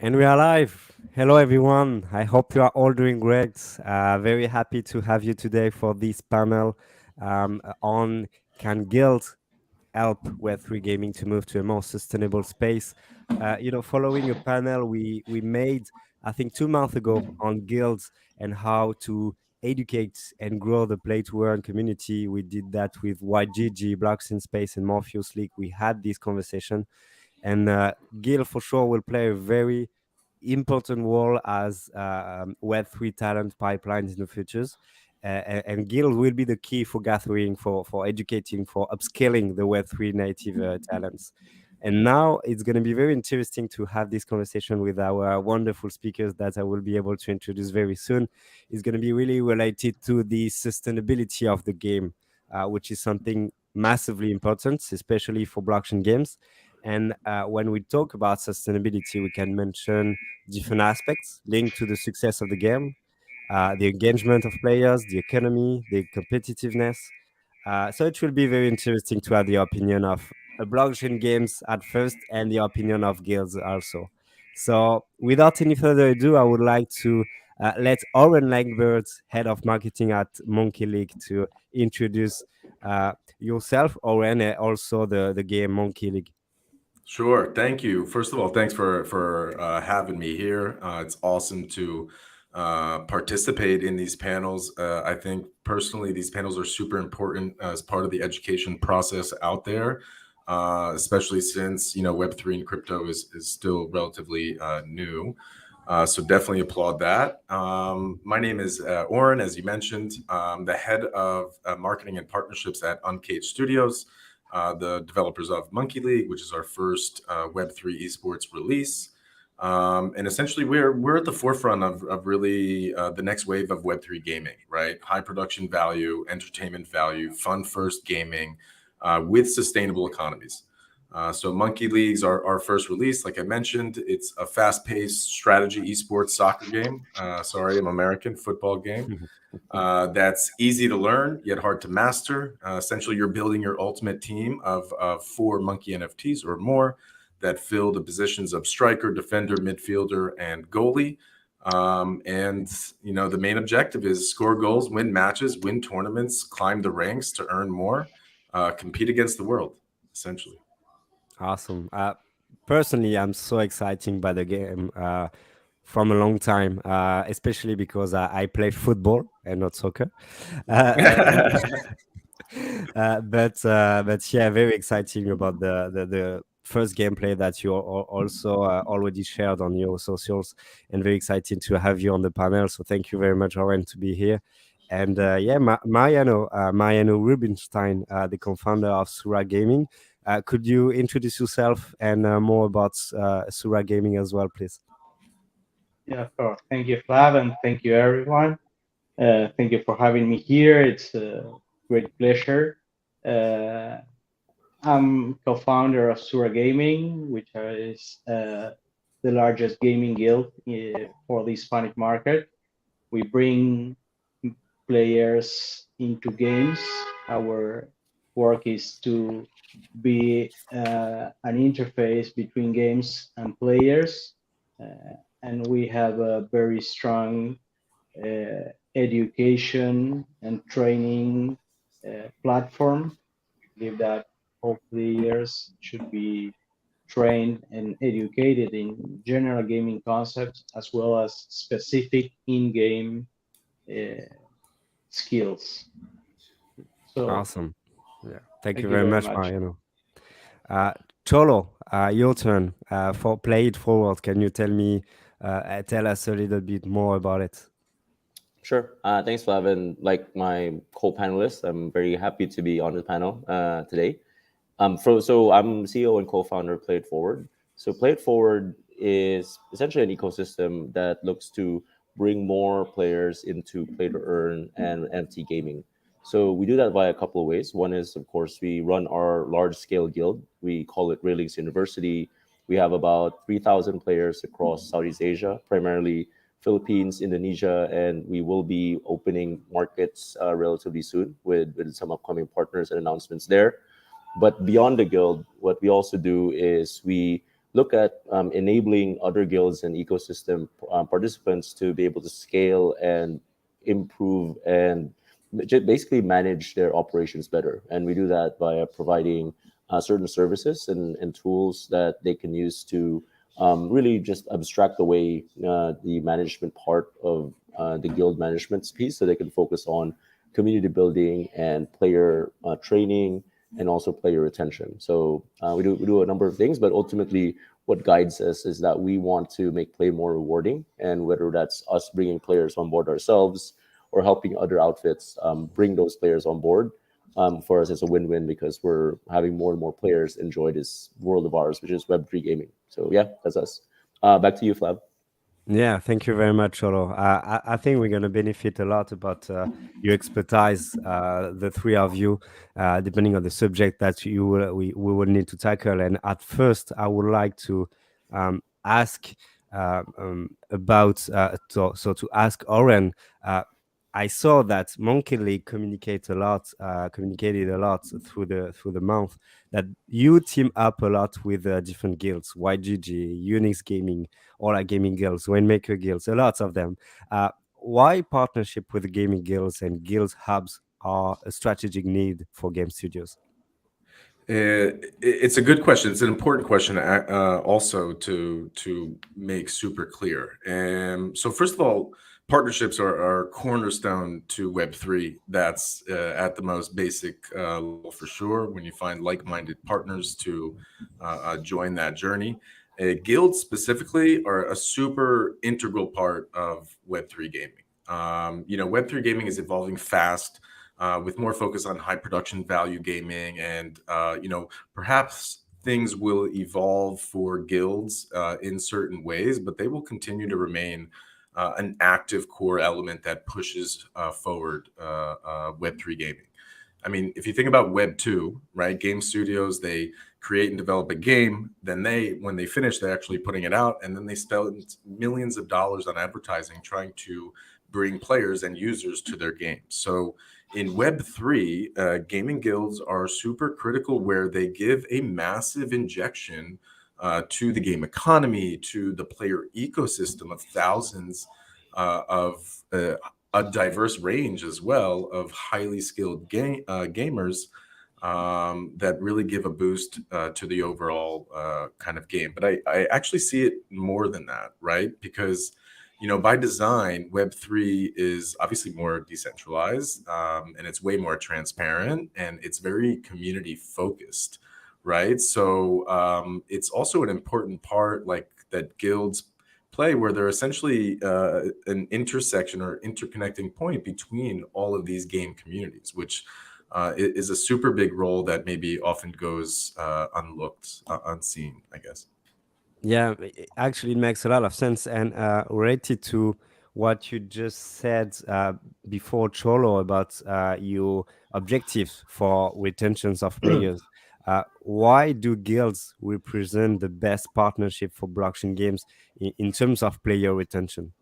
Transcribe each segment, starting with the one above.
And we are live. Hello, everyone. I hope you are all doing great. Very happy to have you today for this panel on Can Guild help Web3 gaming to move to a more sustainable space? Following a panel we made, I think 2 months ago on guilds and how to educate and grow the play to earn community. We did that with YGG, Blocks in Space, and Morpheus League. We had this conversation, and Gil for sure will play a very important role as Web3 talent pipelines in the futures. And Guild will be the key for gathering, for educating, for upscaling the Web3 native talents. And now it's going to be very interesting to have this conversation with our wonderful speakers that I will be able to introduce very soon. It's going to be really related to the sustainability of the game, which is something massively important, especially for blockchain games. And when we talk about sustainability, we can mention different aspects linked to the success of the game, the engagement of players, the economy, the competitiveness. So it will be very interesting to have the opinion of blockchain games at first and the opinion of guilds also. So without any further ado, I would like to let Oren Langberg, head of marketing at Monkey League, to introduce yourself, Oren, and also the game Monkey League. Sure. Thank you. First of all, thanks for having me here. It's awesome to participate in these panels. I think personally, these panels are super important as part of the education process out there, especially since Web3 and crypto is still relatively new. So definitely applaud that. My name is Oren, as you mentioned. I'm the head of marketing and partnerships at Uncaged Studios, the developers of Monkey League, which is our first Web3 esports release. And essentially, we're at the forefront of really the next wave of Web3 gaming, right? High production value, entertainment value, fun first gaming with sustainable economies. So Monkey League's our first release. Like I mentioned, it's a fast-paced strategy esports soccer game. Sorry, I'm American football game. That's easy to learn, yet hard to master. Essentially, you're building your ultimate team of 4 monkey NFTs or more that fill the positions of striker, defender, midfielder, and goalie. And the main objective is score goals, win matches, win tournaments, climb the ranks to earn more, compete against the world, essentially. Awesome. Personally, I'm so excited by the game from a long time, especially because I play football and not soccer. And, but yeah, very exciting about the first gameplay that you also already shared on your socials, and very exciting to have you on the panel. So thank you very much, Oren, to be here. And yeah, Mariano Rubinstein, the co-founder of Sura Gaming. Could you introduce yourself and more about Sura Gaming as well, please? Yeah, of course. Thank you, Flav, and thank you, everyone. Thank you for having me here. It's a great pleasure. Uh, I'm co-founder of Sura Gaming, which is the largest gaming guild for the Hispanic market. We bring players into games. Our work is to be an interface between games and players. And we have a very strong education and training platform. I believe that all players should be trained and educated in general gaming concepts as well as specific in-game uh, skills. So Awesome. Yeah. Thank you thank you very very much, much. Mariano. Uh, Cholo, your turn. For Play It Forward, can you tell us a little bit more about it? Sure. Thanks, Flavin. Like my co-panelists, I'm very happy to be on the panel today. So I'm CEO and co-founder of Play It Forward. So Play It Forward is essentially an ecosystem that looks to bring more players into play to earn and NFT gaming. So we do that via a couple of ways. One is, of course, we run our large scale guild. We call it Railings University. We have about 3,000 players across Southeast Asia, primarily Philippines, Indonesia, and we will be opening markets relatively soon with some upcoming partners and announcements there. But beyond the guild, what we also do is we look at enabling other guilds and ecosystem participants to be able to scale and improve and basically manage their operations better. And we do that by providing certain services and tools that they can use to really just abstract away the management part of the guild management piece, so they can focus on community building and player training and also player retention. So we do a number of things, but ultimately what guides us is that we want to make play more rewarding, and whether that's us bringing players on board ourselves or helping other outfits bring those players on board. For us, it's a win-win because we're having more and more players enjoy this world of ours, which is Web3 gaming. So yeah, that's us. Back to you, Flav. Yeah, thank you very much, Cholo. I think we're going to benefit a lot about your expertise, the three of you, depending on the subject that we will need to tackle. And at first, I would like to ask about to ask Oren. I saw that Monkey League communicated a lot through the month, that you team up a lot with different guilds, YGG, Unix Gaming, all our gaming guilds, Waymaker guilds, a lot of them. Why partnership with gaming guilds and guild hubs are a strategic need for game studios? It's a good question. It's an important question, also to make super clear. So first of all, partnerships are cornerstone to Web3. That's at the most basic level for sure. When you find like-minded partners to join that journey, guilds specifically are a super integral part of Web3 gaming. Web3 gaming is evolving fast, with more focus on high production value gaming, and perhaps things will evolve for guilds in certain ways, but they will continue to remain an active core element that pushes forward Web3 gaming. I mean, if you think about Web 2, right? Game studios, they create and develop a game, then when they finish, they're actually putting it out, and then they spend millions of dollars on advertising trying to bring players and users to their games. So in Web3, gaming guilds are super critical, where they give a massive injection to the game economy, to the player ecosystem of thousands of a diverse range as well of highly skilled gamers that really give a boost to the overall kind of game. But I actually see it more than that, right? Because by design, Web3 is obviously more decentralized, and it's way more transparent, and it's very community focused, right? So it's also an important part, like, that guilds play, where they're essentially an intersection or interconnecting point between all of these game communities, which is a super big role that maybe often goes unlooked, unseen, I guess. Yeah, actually, it makes a lot of sense. And related to what you just said before, Cholo, about your objectives for retentions of players, why do guilds represent the best partnership for blockchain games in terms of player retention?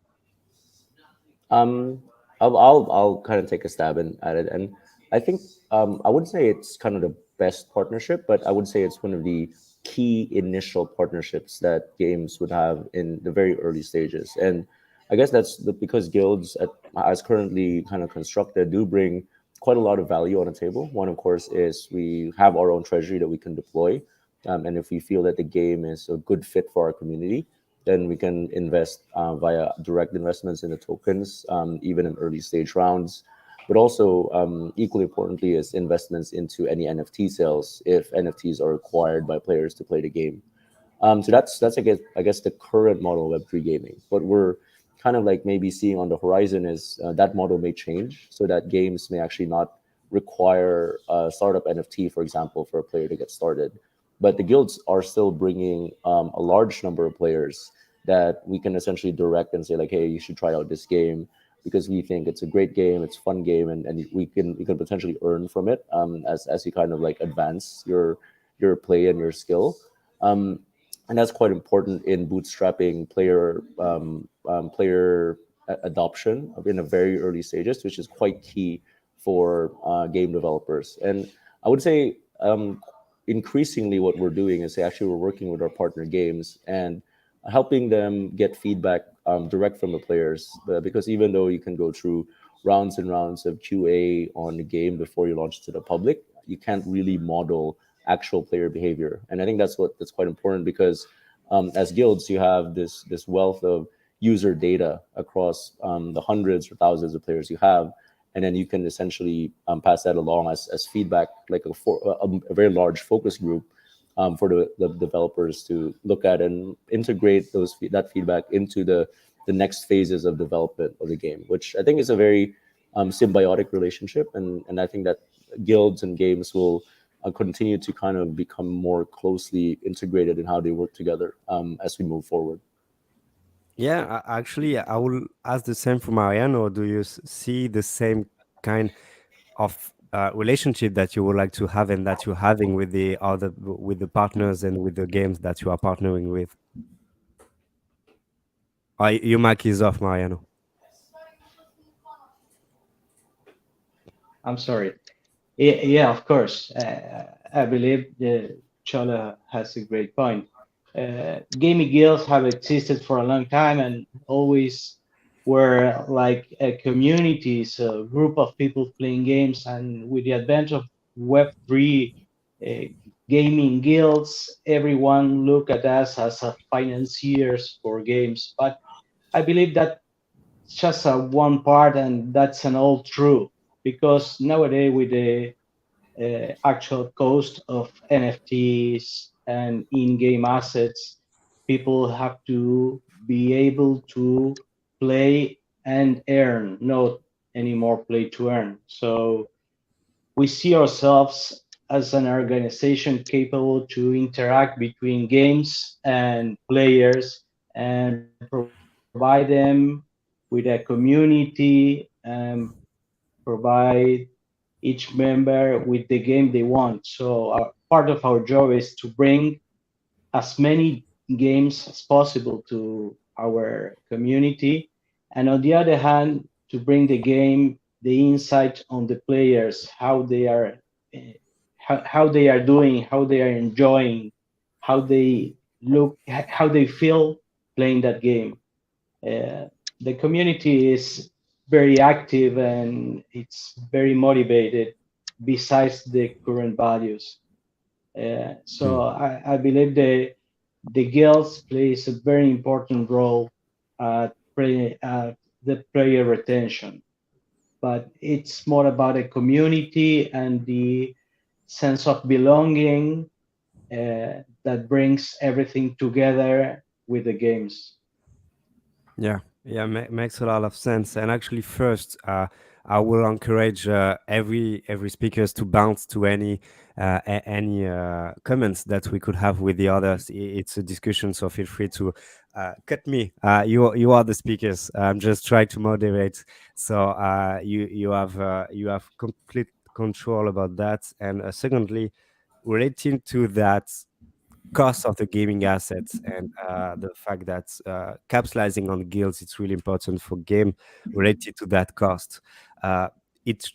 Um, I'll kind of take a stab at it, and I think I wouldn't say it's kind of the best partnership, but I would say it's one of the key initial partnerships that games would have in the very early stages. And I guess because guilds, as currently kind of constructed, do bring quite a lot of value on the table. One, of course, is we have our own treasury that we can deploy, and if we feel that the game is a good fit for our community, then we can invest via direct investments in the tokens, even in early stage rounds. But also, equally importantly, is investments into any NFT sales if NFTs are required by players to play the game. So that's I guess the current model of Web3 gaming. What we're kind of like maybe seeing on the horizon is that model may change, so that games may actually not require a startup NFT, for example, for a player to get started. But the guilds are still bringing a large number of players that we can essentially direct and say, like, hey, you should try out this game because we think it's a great game, it's a fun game, and we can potentially earn from it as you kind of like advance your play and your skill. And that's quite important in bootstrapping player adoption in a very early stages, which is quite key for game developers. And I would say increasingly what we're doing is actually we're working with our partner games and helping them get feedback direct from the players. Because even though you can go through rounds and rounds of QA on the game before you launch it to the public, you can't really model actual player behavior. And I think that's quite important because as guilds, you have this wealth of user data across the hundreds or thousands of players you have, and then you can essentially pass that along as feedback, like a very large focus group for the developers to look at and integrate that feedback into the next phases of development of the game, which I think is a very symbiotic relationship, and I think that guilds and games will continue to kind of become more closely integrated in how they work together as we move forward. Yeah, actually, I will ask the same for Mariano. Do you see the same kind of relationship that you would like to have and that you're having with the partners and with the games that you are partnering with? Your mic is off, Mariano. I'm sorry. Yeah, of course. I believe Cholo has a great point. Gaming guilds have existed for a long time and always were like a community, so a group of people playing games. And with the advent of Web3 uh, gaming guilds, everyone look at us as a financiers for games. But I believe that just a one part, and that's an all true because nowadays with the actual cost of NFTs and in-game assets, people have to be able to play and earn, not anymore play to earn. So we see ourselves as an organization capable to interact between games and players and provide them with a community and provide each member with the game they want. So part of our job is to bring as many games as possible to our community, and on the other hand, to bring the game the insight on the players, how they are, how they are doing, how they are enjoying, how they look, how they feel playing that game. Uh, the community is very active and it's very motivated besides the current values. So Hmm. I believe the guilds plays a very important role at the player retention, but it's more about a community and the sense of belonging that brings everything together with the games. Yeah, yeah, makes a lot of sense. And actually, first, I will encourage every speakers to bounce to any comments that we could have with the others. It's a discussion, so feel free to cut me. You are the speakers. I'm just trying to moderate, so you have complete control about that. And secondly, relating to that cost of the gaming assets and the fact that capitalizing on guilds it's really important for game related to that cost. Uh, it's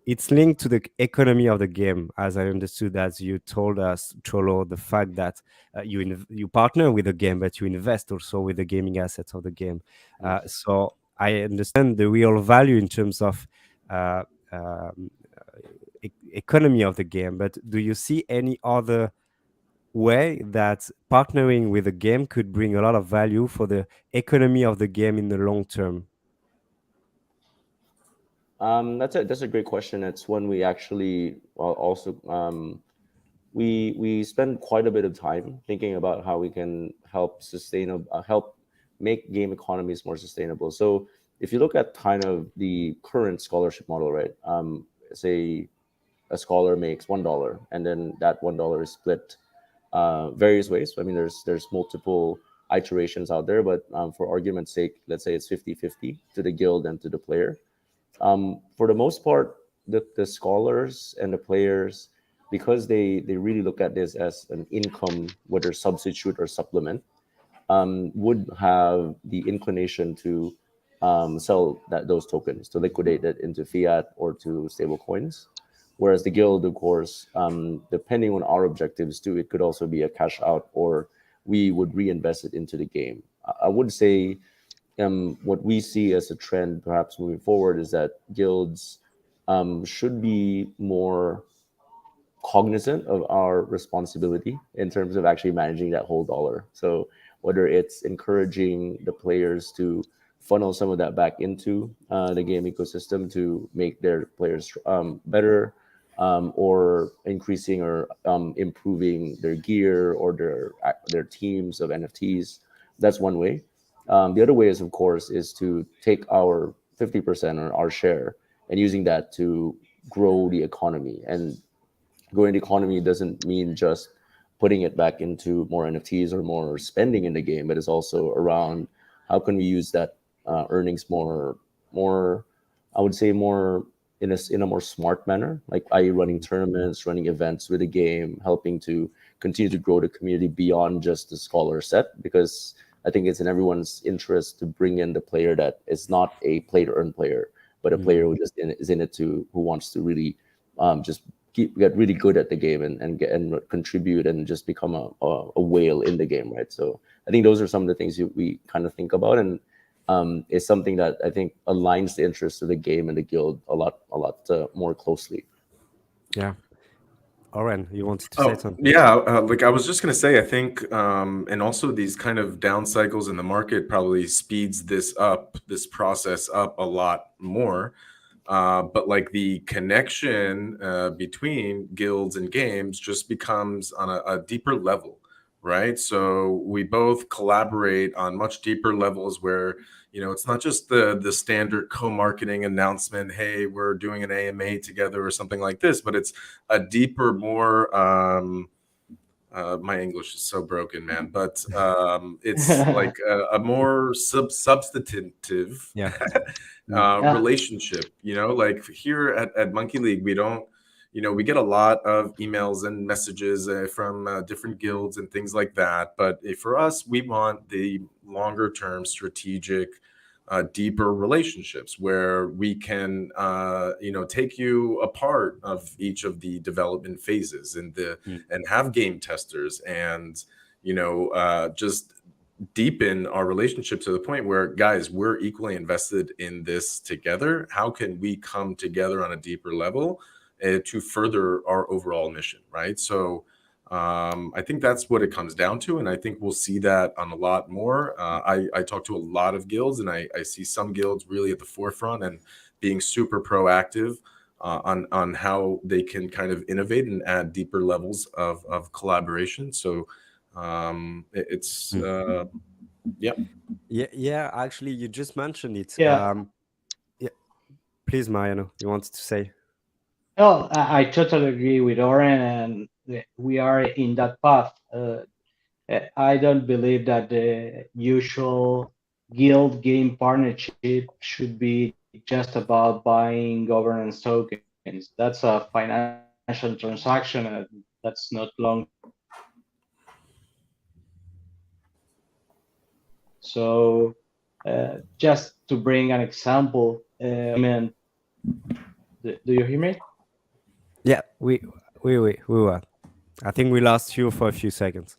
it's linked to the economy of the game, as I understood, as you told us, Cholo, the fact that you partner with the game, but you invest also with the gaming assets of the game. Yes. So I understand the real value in terms of uh, um, economy of the game, but do you see any other way that partnering with a game could bring a lot of value for the economy of the game in the long term? That's a great question. It's one we actually also we spend quite a bit of time thinking about how we can help make game economies more sustainable. So if you look at kind of the current scholarship model, right? Say a scholar makes $1, and then that $1 is split various ways. I mean, there's multiple iterations out there, but for argument's sake, let's say it's 50-50 to the guild and to the player. For the most part, the scholars and the players, because they really look at this as an income, whether substitute or supplement, would have the inclination to sell those tokens, to liquidate it into fiat or to stable coins. Whereas the guild, of course, depending on our objectives too, it could also be a cash out, or we would reinvest it into the game. I would say what we see as a trend perhaps moving forward is that guilds should be more cognizant of our responsibility in terms of actually managing that whole dollar. So whether it's encouraging the players to funnel some of that back into the game ecosystem to make their players better, or increasing or improving their gear or their teams of NFTs. That's one way. The other way is, of course, is to take our 50% or our share and using that to grow the economy. And growing the economy doesn't mean just putting it back into more NFTs or more spending in the game, but it's also around how can we use that earnings more, I would say more in a more smart manner, like i.e. running tournaments, running events with the game, helping to continue to grow the community beyond just the scholar set, because I think it's in everyone's interest to bring in the player that is not a play to earn player, but a player who just is in it who wants to really just get really good at the game and contribute and just become a whale in the game, right? So I think those are some of the things we kind of think about, and it's something that I think aligns the interests of the game and the guild a lot more closely. Yeah. Oren, you wanted to say something? Yeah, like I was just gonna say, I think, and also these kind of down cycles in the market probably speeds this process up a lot more. But like the connection between guilds and games just becomes on a deeper level, right? So we both collaborate on much deeper levels where, it's not just the standard co-marketing announcement, hey, we're doing an AMA together or something like this, but it's a deeper, more my English is so broken, man, but it's like a more substantive Yeah. relationship. Like here at Monkey League, we don't, we get a lot of emails and messages from different guilds and things like that. But for us, we want the longer term strategic, deeper relationships where we can, take you a part of each of the development phases and have game testers and, just deepen our relationship to the point where, guys, we're equally invested in this together. How can we come together on a deeper level to further our overall mission, right? So I think that's what it comes down to, and I think we'll see that on a lot more. I talk to a lot of guilds, and I see some guilds really at the forefront and being super proactive on how they can kind of innovate and add deeper levels of collaboration. So it's Yeah, actually, you just mentioned it. Yeah. Yeah, please, Mariano, you wanted to say? Well, I totally agree with Oren, and we are in that path. I don't believe that the usual guild game partnership should be just about buying governance tokens. That's a financial transaction, and that's not long-term. So, just to bring an example, do you hear me? Yeah, we were. I think we lost you for a few seconds.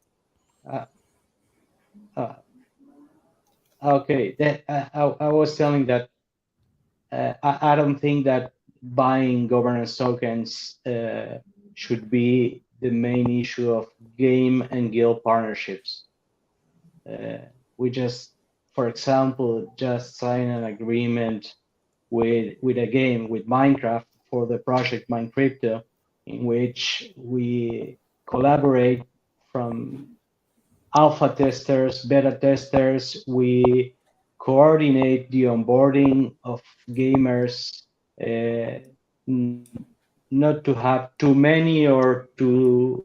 Okay, I was telling that I don't think that buying governance tokens should be the main issue of game and guild partnerships. We just, for example, just sign an agreement with a game, with Minecraft, for the project Mine Crypto, in which we collaborate from alpha testers, beta testers. We coordinate the onboarding of gamers, not to have too many or too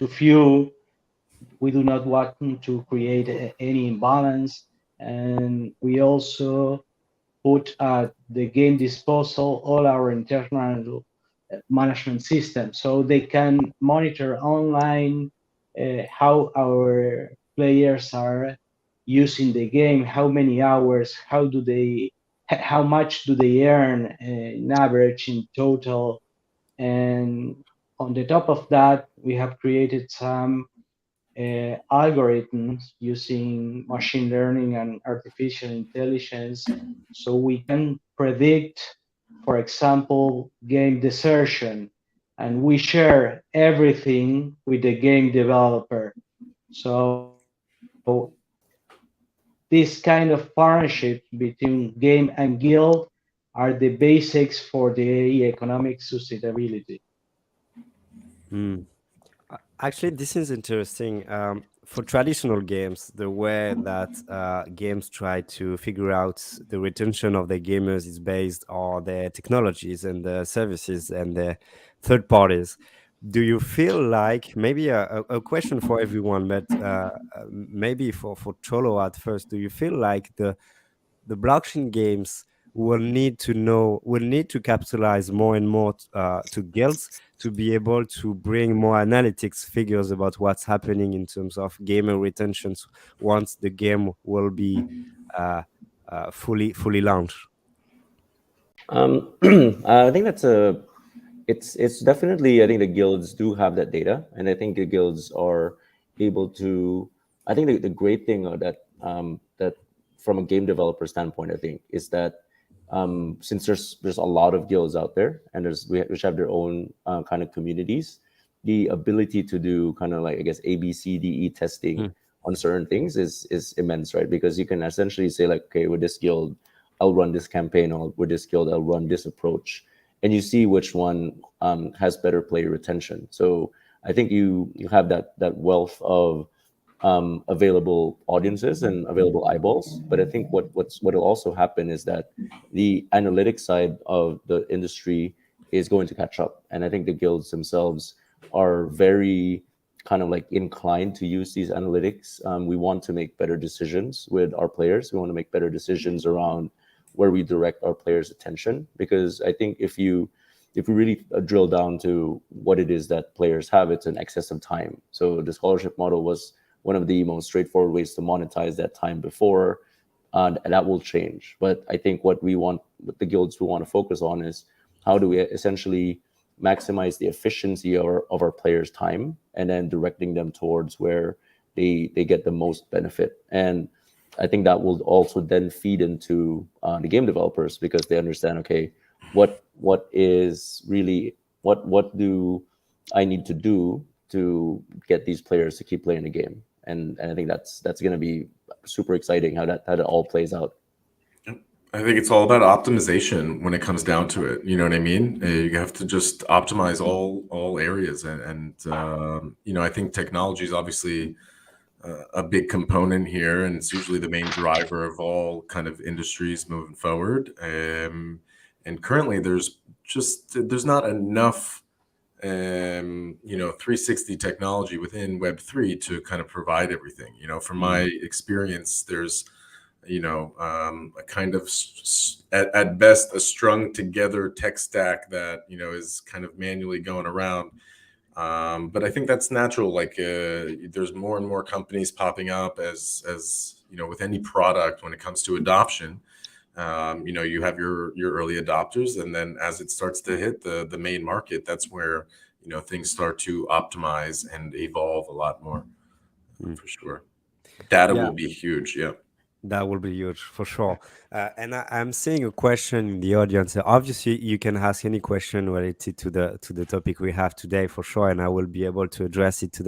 few. We do not want to create any imbalance, and we also put at the game disposal all our internal management system, so they can monitor online how our players are using the game, how many hours, how much do they earn in average, in total. And on the top of that, we have created some algorithms using machine learning and artificial intelligence so we can predict, for example, game desertion. And we share everything with the game developer. So this kind of partnership between game and guild are the basics for the economic sustainability. Mm. Actually, this is interesting. For traditional games, the way that games try to figure out the retention of their gamers is based on their technologies and the services and the third parties. Do you feel like maybe a question for everyone, but maybe for Cholo at first, do you feel like the blockchain games will need to capitalize more and more to guilds to be able to bring more analytics figures about what's happening in terms of gamer retentions once the game will be uh, fully launched. I think that's a it's definitely, I think the guilds do have that data, and I think the guilds are able to. I think the great thing that from a game developer standpoint, I think, is that since there's a lot of guilds out there, and which have their own kind of communities, the ability to do kind of like, I guess, ABCDE testing Mm, on certain things is immense, right? Because you can essentially say like, okay, with this guild, I'll run this campaign, or with this guild, I'll run this approach, and you see which one has better player retention. So I think you have that wealth of available audiences and available eyeballs. But I think what will also happen is that the analytics side of the industry is going to catch up, and I think the guilds themselves are very kind of like inclined to use these analytics. We want to make better decisions with our players. We want to make better decisions around where we direct our players' attention, because I think if we really drill down to what it is that players have, it's an excess of time. So the scholarship model was one of the most straightforward ways to monetize that time before, and that will change. But I think what the guilds we want to focus on is how do we essentially maximize the efficiency of our players' time, and then directing them towards where they get the most benefit. And I think that will also then feed into the game developers, because they understand, okay, what is really what do I need to do to get these players to keep playing the game. And I think that's going to be super exciting how that all plays out. I think it's all about optimization when it comes down to it. You know what I mean? You have to just optimize all areas, and I think technology is obviously a big component here, and it's usually the main driver of all kind of industries moving forward. And currently, there's not enough 360 technology within Web3 to kind of provide everything. From my experience, there's a kind of at best a strung together tech stack that is kind of manually going around. But I think that's natural. Like there's more and more companies popping up as with any product when it comes to adoption. You have your early adopters, and then as it starts to hit the main market, that's where things start to optimize and evolve a lot more. For sure. Data yeah, will be huge. Yeah. that will be huge for sure. And I'm seeing a question in the audience. Obviously, you can ask any question related to the topic we have today for sure, and I will be able to address it to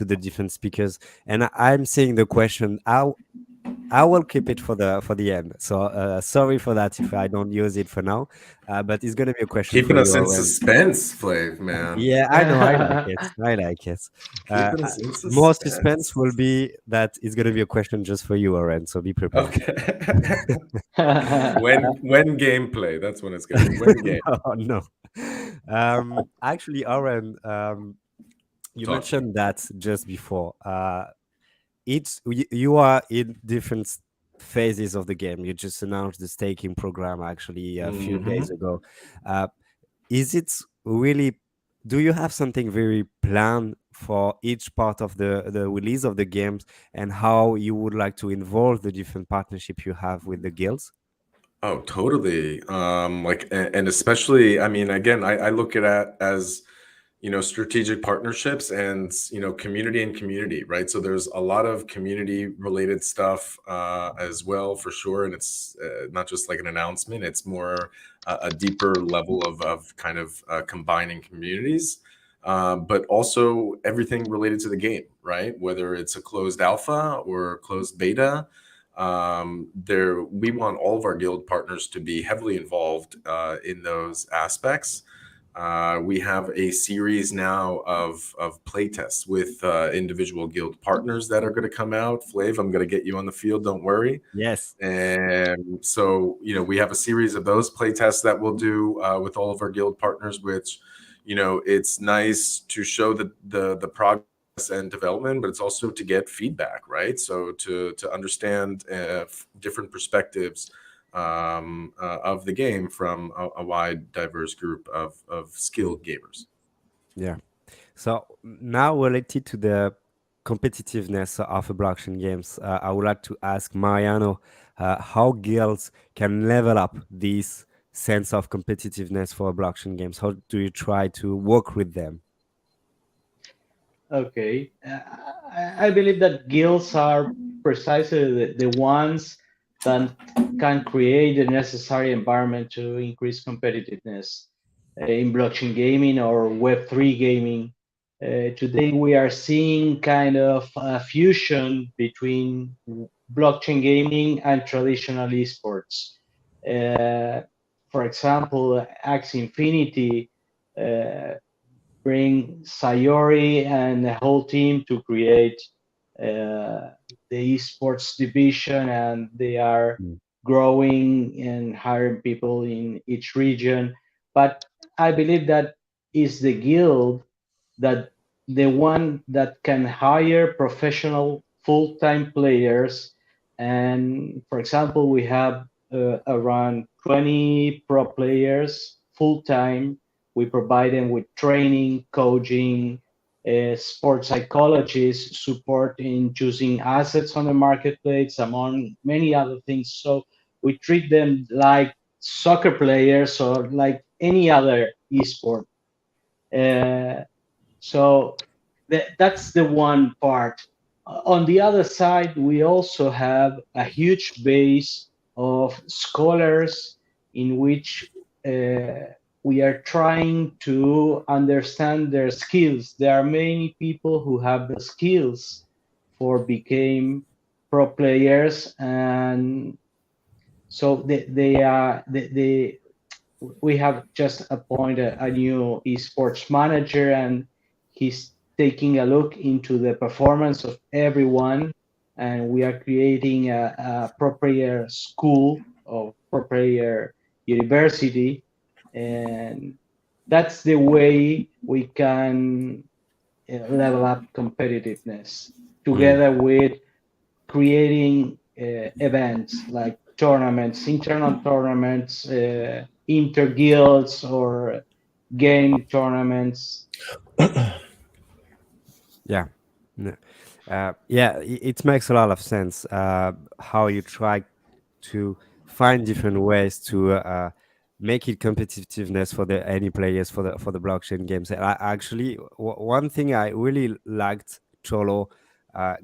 the different speakers. And I'm seeing the question. I will keep it for the end. So sorry for that if I don't use it for now. But it's gonna be a question for Keeping you, us in Oren. suspense, Flav, man. Yeah, I know. I like it. I like it. Uh, Keeping uh, us in more suspense will suspense. be that it's gonna be a question just for you, Oren. So be prepared. Okay. When gameplay, that's when it's gonna be. When game. No, no. Actually, Oren, you Talk to me. mentioned that just before. You are in different phases of the game. You just announced the staking program actually a few days Hmm. ago. Uh, is it really? Do you have something very planned for each part of the release of the games, and how you would like to involve the different partnership you have with the guilds? Oh, totally. Like, and especially, I mean, again, I look at it as, strategic partnerships and, community and community, right? So there's a lot of community related stuff as well, for sure. And it's not just like an announcement, it's more a deeper level of kind of combining communities. But also everything related to the game, right? Whether it's a closed alpha or closed beta, there we want all of our guild partners to be heavily involved in those aspects. We have a series now of playtests with individual guild partners that are going to come out. Flav, I'm going to get you on the field, don't worry. Yes. And so, we have a series of those playtests that we'll do with all of our guild partners, which, it's nice to show the progress and development, but it's also to get feedback, right? So to understand different perspectives of the game from a wide, diverse group of skilled gamers. Yeah. So now related to the competitiveness of a blockchain games, I would like to ask Mariano how guilds can level up this sense of competitiveness for blockchain games. How do you try to work with them? Okay. I believe that guilds are precisely the ones that can create the necessary environment to increase competitiveness in blockchain gaming or Web3 gaming. Today, we are seeing kind of a fusion between blockchain gaming and traditional esports. Uh, for example, Axie Infinity bring Sayori and the whole team to create the esports division, and they are Mm. growing and hiring people in each region. But I believe that is the guild that the one that can hire professional full-time players. And for example, we have around 20 pro players full-time. We provide them with training, coaching, sports psychologists, support in choosing assets on the marketplace, among many other things. So we treat them like soccer players or like any other esport. Uh, so that's the one part. On the other side, we also have a huge base of scholars in which we are trying to understand their skills. There are many people who have the skills for became pro players, and so they we have just appointed a new esports manager, and he's taking a look into the performance of everyone. And we are creating a pro player school or pro player university, and that's the way we can level up competitiveness Mm. together with creating events like tournaments, internal tournaments, inter guilds, or game tournaments. Yeah. No. Yeah, it makes a lot of sense how you try to find different ways to make it competitiveness for the any players for the blockchain games. And actually, one thing I really liked, Cholo,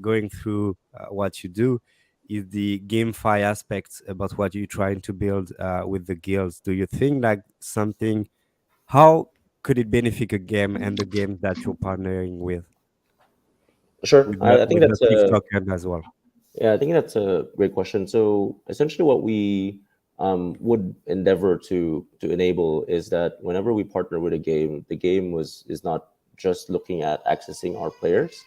going through what you do, is the GameFi aspects about what you're trying to build with the guilds. Do you think like something? How could it benefit a game and the games that you're partnering Sure. I think with the that's a TikTok as well? Yeah, I think that's a great question. So essentially, what we would endeavor to enable is that whenever we partner with a game, the game is not just looking at accessing our players.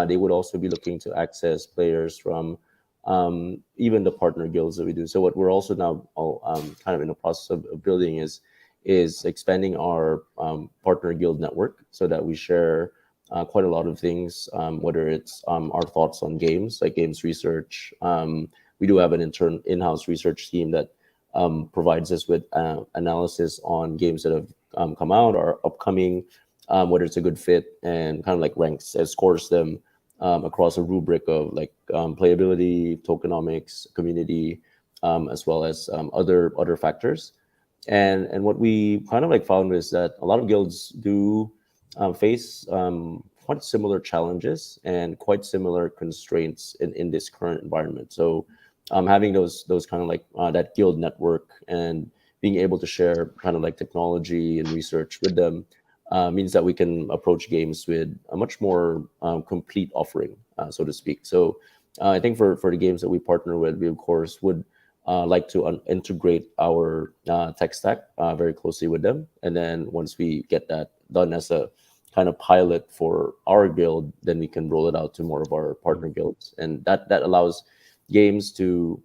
They would also be looking to access players from even the partner guilds that we do. So what we're also now kind of in the process of building is expanding our partner guild network so that we share quite a lot of things, whether it's our thoughts on games, like games research. We do have an in-house research team that provides us with analysis on games that have come out or upcoming, whether it's a good fit, and kind of like ranks and scores them across a rubric of like playability, tokenomics, community, as well as other factors. And what we kind of like found is that a lot of guilds do face quite similar challenges and quite similar constraints in this current environment. So having those kind of like that guild network and being able to share kind of like technology and research with them means that we can approach games with a much more complete offering, so to speak. So I think for the games that we partner with, we of course would like to integrate our tech stack very closely with them. And then once we get that done as a kind of pilot for our guild, then we can roll it out to more of our partner guilds. And that allows games to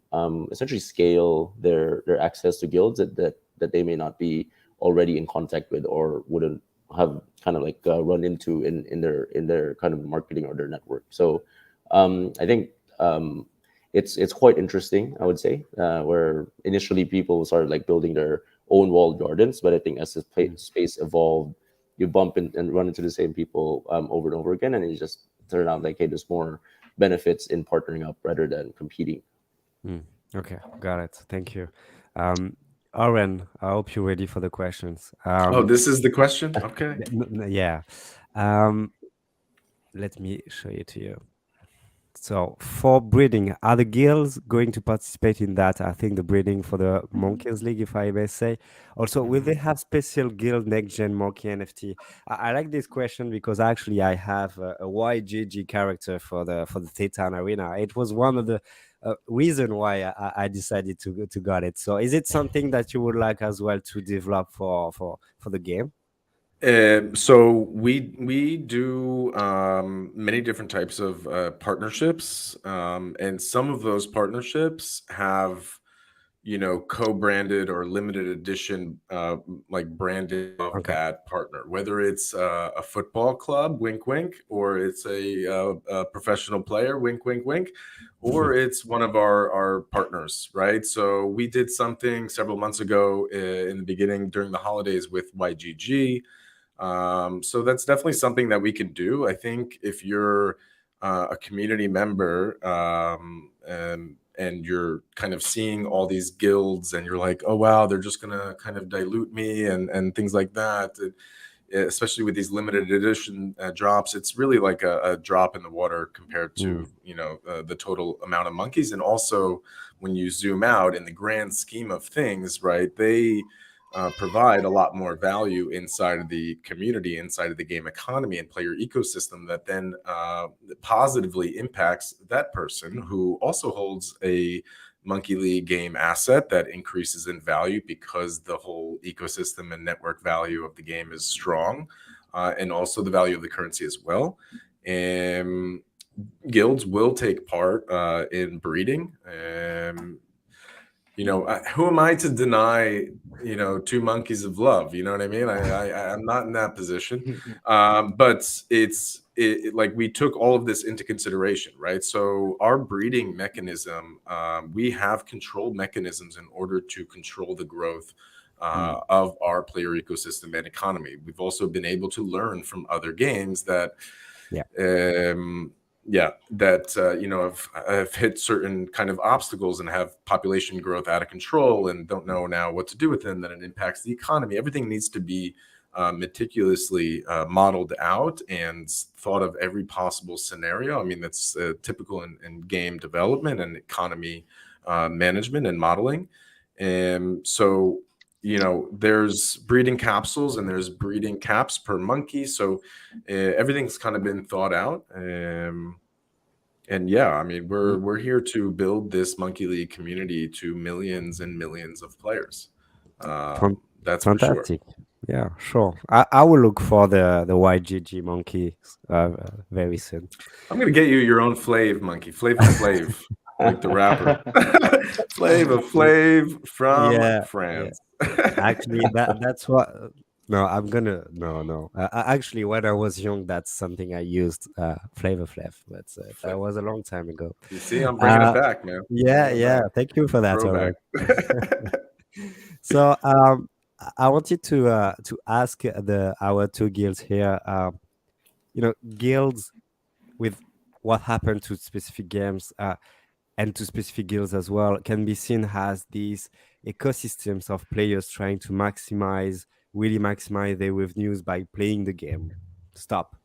essentially scale their access to guilds that they may not be already in contact with or wouldn't have kind of like run into in their kind of marketing or their network. So I think it's quite interesting, I would say, where initially people started like building their own walled gardens, but I think as the space evolved, you bump and run into the same people over and over again, and it just turned out like, hey, there's more benefits in partnering up rather than competing. Okay, got it. Thank you. Oren, I hope you're ready for the questions. Oh, this is the question? Okay. Yeah. Let me show it to you. So for breeding, are the guilds going to participate in that? I think the breeding for the Monkeys League, if I may say. Also, will they have special guild next gen monkey NFT? I like this question because actually I have a YGG character for the Titan Arena. It was one of the reason why I decided to got it. So is it something that you would like as well to develop for the game? So we do many different types of partnerships, and some of those partnerships have, you know, co-branded or limited edition like branding of Okay. that partner, whether it's a football club, wink wink, or it's a professional player, wink wink wink, or it's one of our partners, right? So we did something several months ago in the beginning during the holidays with YGG. So that's definitely something that we can do. I think if you're a community member and you're kind of seeing all these guilds and you're like, oh, wow, they're just going to kind of dilute me and things like that, especially with these limited edition drops, it's really like a drop in the water compared to, you know, the total amount of monkeys. And also when you zoom out in the grand scheme of things, right, they provide a lot more value inside of the community, inside of the game economy and player ecosystem that then positively impacts that person who also holds a Monkey League game asset that increases in value because the whole ecosystem and network value of the game is strong, and also the value of the currency as well. And guilds will take part in breeding. You know, who am I to deny, you know, two monkeys of love? You know what I mean? I'm not in that position. But it's like we took all of this into consideration, right? So our breeding mechanism, we have control mechanisms in order to control the growth of our player ecosystem and economy. We've also been able to learn from other games that you know, have hit certain kind of obstacles and have population growth out of control and don't know now what to do with them, then it impacts the economy. Everything needs to be meticulously modeled out and thought of every possible scenario. I mean, that's typical in game development and economy management and modeling. And so, you know, there's breeding capsules and there's breeding caps per monkey. So everything's kind of been thought out. And yeah, I mean, we're here to build this Monkey League community to millions and millions of players. That's for sure. Fantastic. Yeah, sure. I will look for the YGG monkeys very soon. I'm gonna get you your own Flav monkey, Flavor Flav, like the rapper. Flavor Flav from France. Actually, that's what. No, I'm gonna no. Actually, when I was young, that's something I used. Flavor Flav, but that was a long time ago. You see, I'm bringing it back, man. Yeah. Thank you for that, Oren. So, I wanted to ask our two guilds here. You know, guilds with what happened to specific games. and to specific guilds as well, can be seen as these ecosystems of players trying to really maximize their revenues by playing the game. Stop.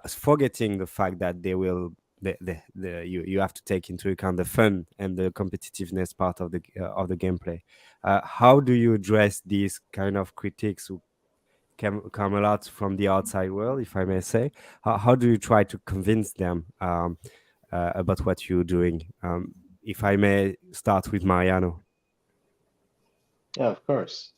Forgetting the fact that they will you have to take into account the fun and the competitiveness part of the gameplay. How do you address these kind of critiques who come a lot from the outside world, if I may say? How do you try to convince them about what you're doing? If I may start with Mariano. Yeah, of course.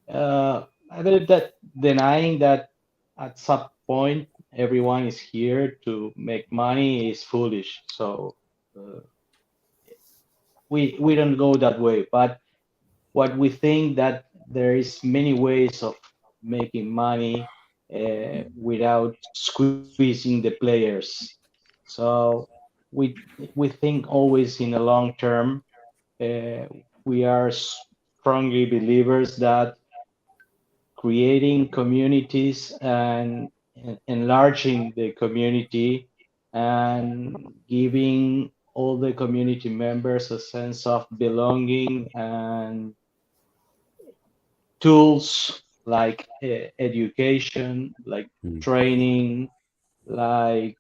I believe that denying that at some point everyone is here to make money is foolish. So uh, we don't go that way. But what we think that there is many ways of making money without squeezing the players. So we we think always in a long term. Uh, we are strongly believers that creating communities and enlarging the community and giving all the community members a sense of belonging and tools like education, like Mm, training, like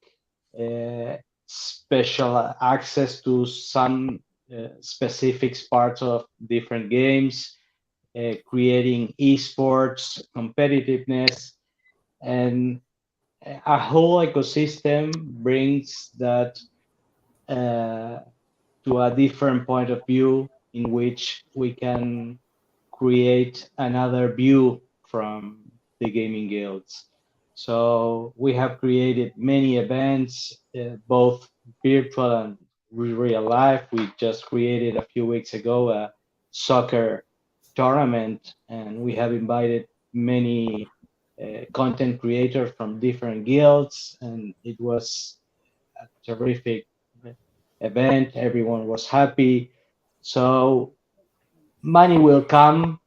special access to some specific parts of different games, creating esports, competitiveness, and a whole ecosystem brings that uh, to a different point of view in which we can create another view from the gaming guilds. So we have created many events, both virtual and real life. We just created a few weeks ago a soccer tournament, and we have invited many content creators from different guilds, and it was a terrific event. Everyone was happy. So money will come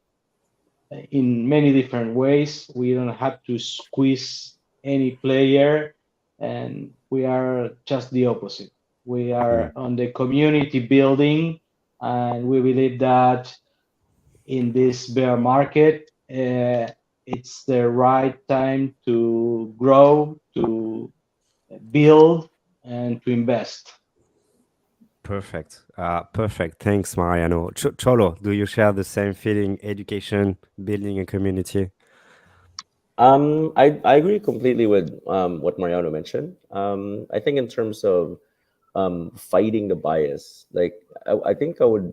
in many different ways. We don't have to squeeze any player, and we are just the opposite. We mm. are on the community building, and we believe that in this bear market, it's the right time to grow, to build, and to invest. Perfect. Perfect. Thanks, Mariano. Cholo, do you share the same feeling? Education, building a community. I agree completely with what Mariano mentioned. I think in terms of fighting the bias, like I think I would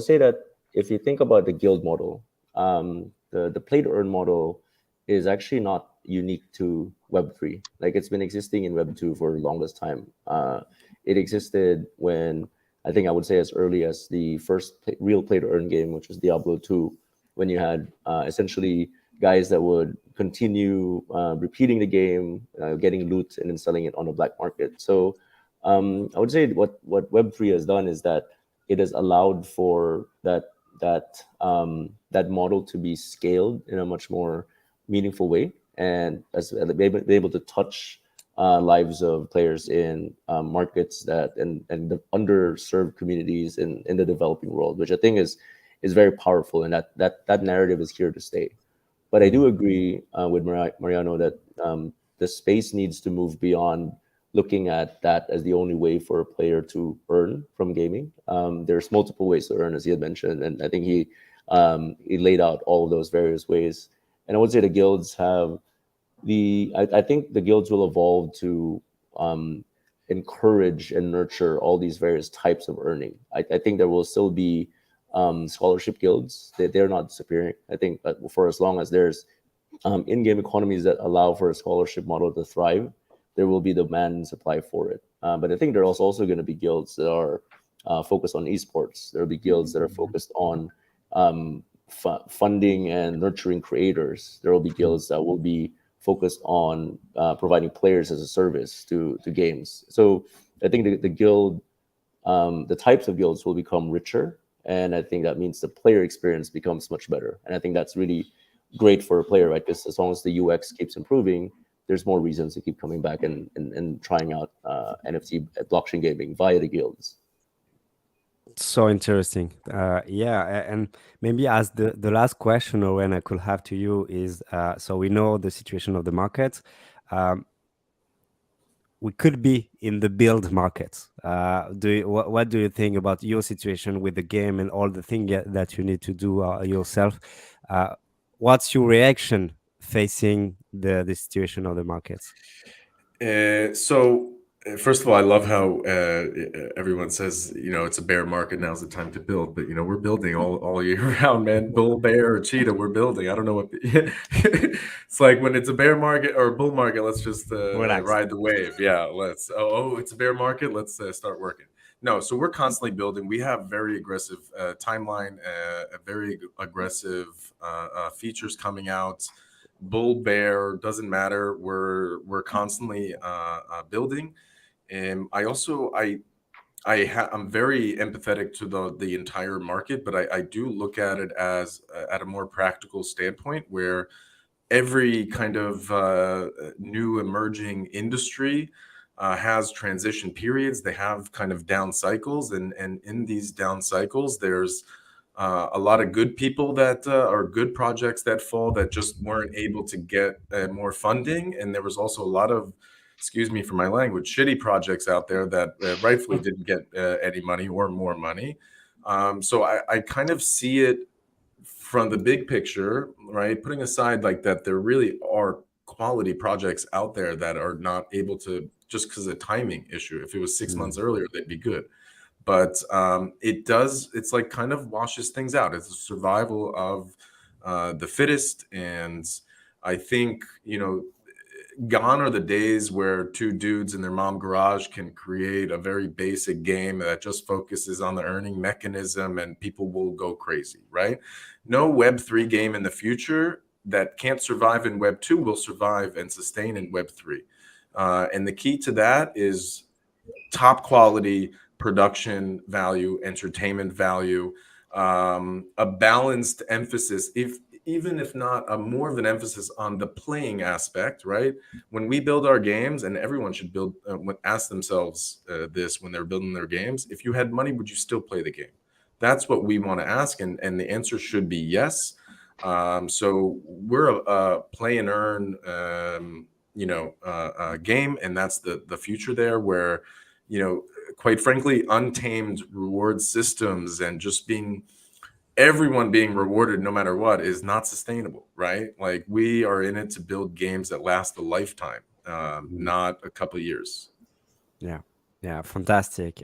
say that if you think about the guild model, the play to earn model is actually not unique to Web3. Like it's been existing in Web2 for the longest time. It existed when I think I would say as early as the first real play to earn game, which was Diablo 2, when you had essentially guys that would continue repeating the game, getting loot, and then selling it on the black market. So I would say what Web3 has done is that it has allowed for that model to be scaled in a much more meaningful way, and as be able to touch lives of players in markets and the underserved communities in the developing world, which I think is very powerful, and that narrative is here to stay. But I do agree with Mariano that the space needs to move beyond looking at that as the only way for a player to earn from gaming. There's multiple ways to earn, as he had mentioned, and I think he laid out all of those various ways. And I would say the guilds have I think the guilds will evolve to encourage and nurture all these various types of earning. I think there will still be scholarship guilds. They're not disappearing. I think that for as long as there's in-game economies that allow for a scholarship model to thrive, there will be demand and supply for it. But I think there are also going to be guilds that are focused on esports. There will be guilds that are focused on funding and nurturing creators. There will be guilds that will be focused on providing players as a service to games. So I think the types of guilds will become richer, and I think that means the player experience becomes much better. And I think that's really great for a player, right? Because as long as the UX keeps improving, there's more reasons to keep coming back and trying out NFT blockchain gaming via the guilds. So interesting. And maybe as the last question, Oren, I could have to you is, so we know the situation of the market. Um, we could be in the build market. What do you think about your situation with the game and all the things that you need to do yourself? What's your reaction facing the situation of the markets? First of all, I love how everyone says, it's a bear market. Now's the time to build. But, we're building all year round, man. Bull, bear, or cheetah, we're building. I don't know what. It's like when it's a bear market or a bull market, let's just Relax. ride the wave. Yeah, it's a bear market. Let's start working. No, so we're constantly building. We have very aggressive timeline, a very aggressive features coming out. Bull, bear, doesn't matter. We're constantly building. And I'm very empathetic to the entire market, but I do look at it as at a more practical standpoint, where every kind of new emerging industry has transition periods. They have kind of down cycles, and in these down cycles, there's a lot of good people that are good projects that fall that just weren't able to get more funding, and there was also a lot of, excuse me for my language, shitty projects out there that rightfully didn't get any money or more money. So I kind of see it from the big picture, right? Putting aside like that, there really are quality projects out there that are not able to, just because of timing issue. If it was 6 months earlier, they'd be good. But it's like kind of washes things out. It's a survival of the fittest. And I think, gone are the days where two dudes in their mom garage can create a very basic game that just focuses on the earning mechanism and people will go crazy, right? No Web3 game in the future that can't survive in Web2 will survive and sustain in Web3. And the key to that is top quality production value, entertainment value, a balanced emphasis, even if not a more of an emphasis on the playing aspect, right? When we build our games, and everyone should ask themselves this when they're building their games: if you had money, would you still play the game? That's what we want to ask, and the answer should be yes. So we're a play and earn, game, and that's the future there, where quite frankly, untamed reward systems and just everyone being rewarded no matter what is not sustainable, right? Like, we are in it to build games that last a lifetime, not a couple of years. Yeah, fantastic.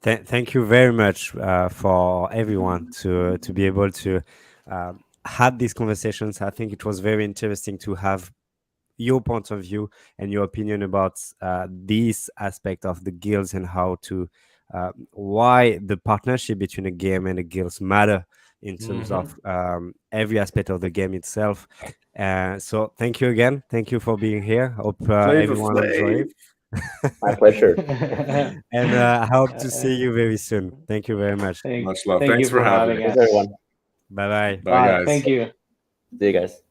Thank you very much for everyone to be able to have these conversations. I think it was very interesting to have your point of view and your opinion about this aspect of the guilds and how to why the partnership between a game and the guilds matter in terms of every aspect of the game itself. So thank you again. Thank you for being here. Hope everyone enjoyed it. My pleasure. And I hope to see you very soon. Thank you very much. Much love. Thank Thanks you for having me. us. Thanks, everyone. Bye bye. Bye, guys. Thank you. See you guys.